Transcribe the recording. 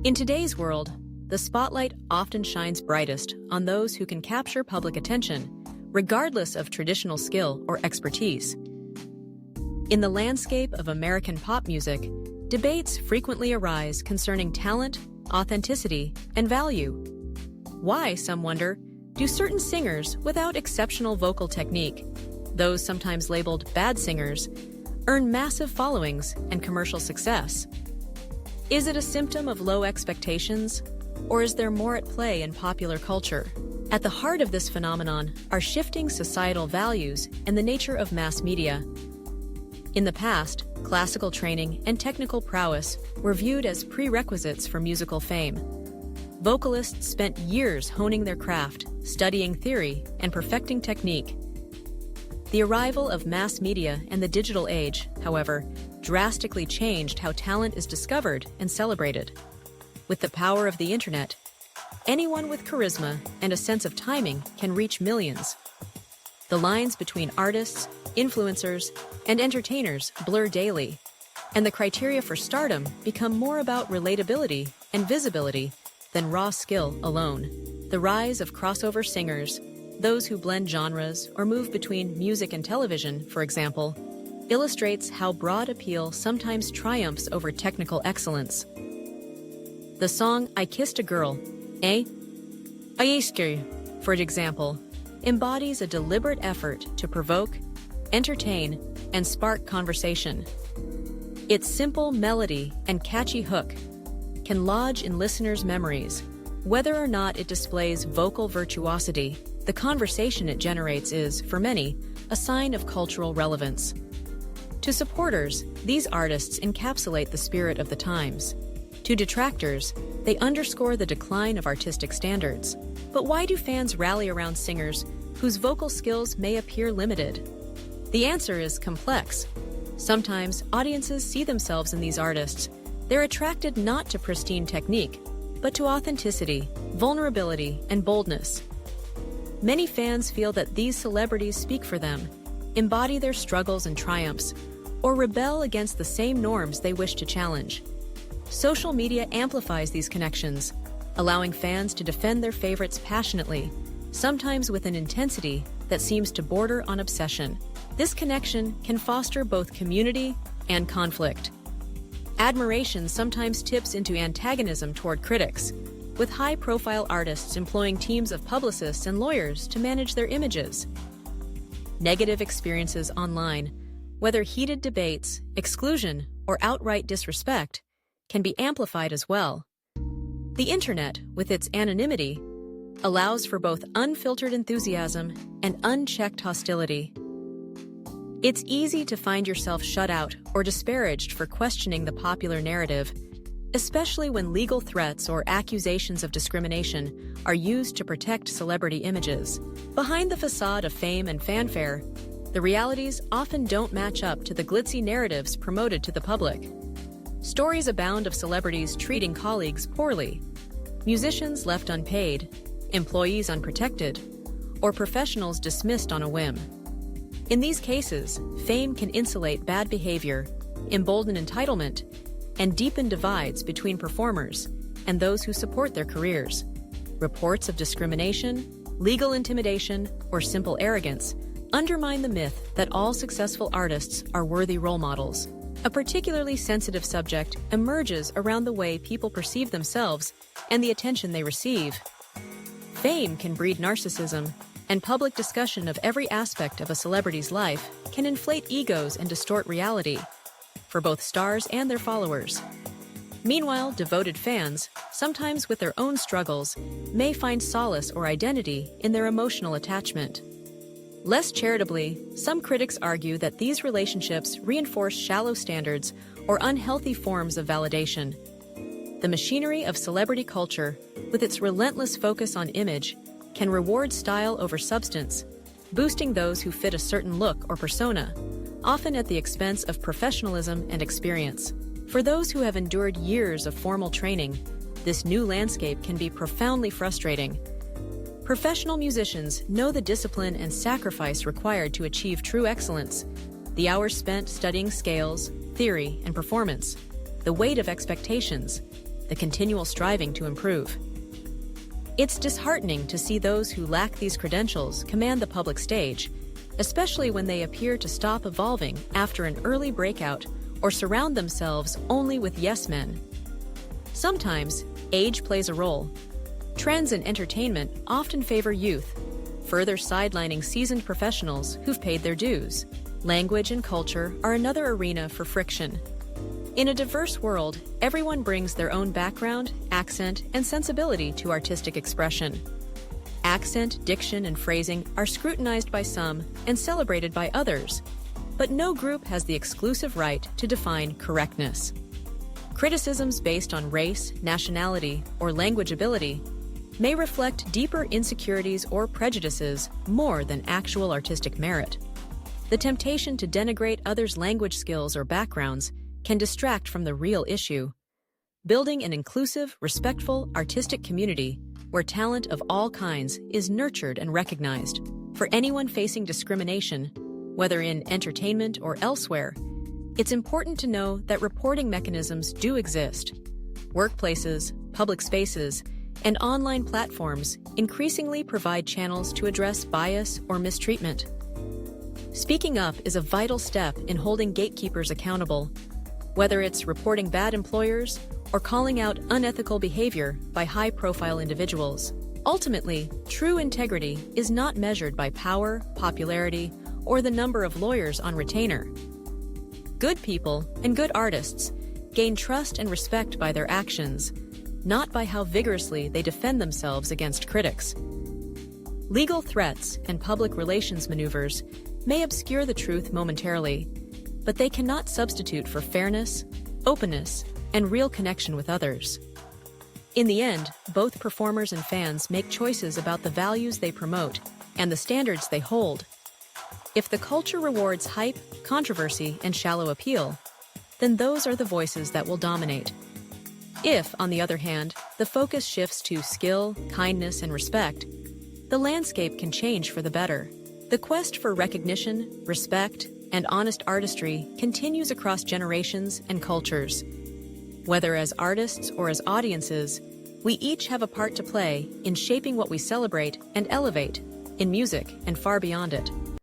In today's world, the spotlight often shines brightest on those who can capture public attention, regardless of traditional skill or expertise. In the landscape of American pop music, debates frequently arise concerning talent, authenticity, and value. Why, some wonder, do certain singers without exceptional vocal technique, those sometimes labeled bad singers, earn massive followings and commercial success? Is it a symptom of low expectations, or is there more at play in popular culture? At the heart of this phenomenon are shifting societal values and the nature of mass media. In the past, classical training and technical prowess were viewed as prerequisites for musical fame. Vocalists spent years honing their craft, studying theory, and perfecting technique. The arrival of mass media and the digital age, however, drastically changed how talent is discovered and celebrated. With the power of the internet, anyone with charisma and a sense of timing can reach millions. The lines between artists, influencers, and entertainers blur daily, and the criteria for stardom become more about relatability and visibility than raw skill alone. The rise of crossover singers, those who blend genres or move between music and television, for example, illustrates how broad appeal sometimes triumphs over technical excellence. The song I Kissed a Girl, I Kissed, for example, embodies a deliberate effort to provoke, entertain, and spark conversation. Its simple melody and catchy hook can lodge in listeners' memories. Whether or not it displays vocal virtuosity, the conversation it generates is, for many, a sign of cultural relevance. To supporters, these artists encapsulate the spirit of the times. To detractors, they underscore the decline of artistic standards. But why do fans rally around singers whose vocal skills may appear limited? The answer is complex. Sometimes audiences see themselves in these artists. They're attracted not to pristine technique, but to authenticity, vulnerability, and boldness. Many fans feel that these celebrities speak for them, embody their struggles and triumphs, or rebel against the same norms they wish to challenge. Social media amplifies these connections, allowing fans to defend their favorites passionately, sometimes with an intensity that seems to border on obsession. This connection can foster both community and conflict. Admiration sometimes tips into antagonism toward critics, with high-profile artists employing teams of publicists and lawyers to manage their images. Negative experiences online, whether heated debates, exclusion, or outright disrespect, can be amplified as well. The internet, with its anonymity, allows for both unfiltered enthusiasm and unchecked hostility. It's easy to find yourself shut out or disparaged for questioning the popular narrative, especially when legal threats or accusations of discrimination are used to protect celebrity images. Behind the facade of fame and fanfare, the realities often don't match up to the glitzy narratives promoted to the public. Stories abound of celebrities treating colleagues poorly, musicians left unpaid, employees unprotected, or professionals dismissed on a whim. In these cases, fame can insulate bad behavior, embolden entitlement, and deepen divides between performers and those who support their careers. Reports of discrimination, legal intimidation, or simple arrogance undermine the myth that all successful artists are worthy role models. A particularly sensitive subject emerges around the way people perceive themselves and the attention they receive. Fame can breed narcissism, and public discussion of every aspect of a celebrity's life can inflate egos and distort reality, for both stars and their followers. Meanwhile, devoted fans, sometimes with their own struggles, may find solace or identity in their emotional attachment. Less charitably, some critics argue that these relationships reinforce shallow standards or unhealthy forms of validation. The machinery of celebrity culture, with its relentless focus on image, can reward style over substance, boosting those who fit a certain look or persona, often at the expense of professionalism and experience. For those who have endured years of formal training, this new landscape can be profoundly frustrating. Professional musicians know the discipline and sacrifice required to achieve true excellence, the hours spent studying scales, theory, and performance, the weight of expectations, the continual striving to improve. It's disheartening to see those who lack these credentials command the public stage, especially when they appear to stop evolving after an early breakout or surround themselves only with yes men. Sometimes, age plays a role. Trends in entertainment often favor youth, further sidelining seasoned professionals who've paid their dues. Language and culture are another arena for friction. In a diverse world, everyone brings their own background, accent, and sensibility to artistic expression. Accent, diction, and phrasing are scrutinized by some and celebrated by others, but no group has the exclusive right to define correctness. Criticisms based on race, nationality, or language ability may reflect deeper insecurities or prejudices more than actual artistic merit. The temptation to denigrate others' language skills or backgrounds can distract from the real issue. Building an inclusive, respectful, artistic community where talent of all kinds is nurtured and recognized. For anyone facing discrimination, whether in entertainment or elsewhere, it's important to know that reporting mechanisms do exist. Workplaces, public spaces, and online platforms increasingly provide channels to address bias or mistreatment. Speaking up is a vital step in holding gatekeepers accountable, whether it's reporting bad employers or calling out unethical behavior by high-profile individuals. Ultimately, true integrity is not measured by power, popularity, or the number of lawyers on retainer. Good people and good artists gain trust and respect by their actions, not by how vigorously they defend themselves against critics. Legal threats and public relations maneuvers may obscure the truth momentarily, but they cannot substitute for fairness, openness, and real connection with others. In the end, both performers and fans make choices about the values they promote and the standards they hold. If the culture rewards hype, controversy, and shallow appeal, then those are the voices that will dominate. If, on the other hand, the focus shifts to skill, kindness, and respect, the landscape can change for the better. The quest for recognition, respect, and honest artistry continues across generations and cultures. Whether as artists or as audiences, we each have a part to play in shaping what we celebrate and elevate in music and far beyond it.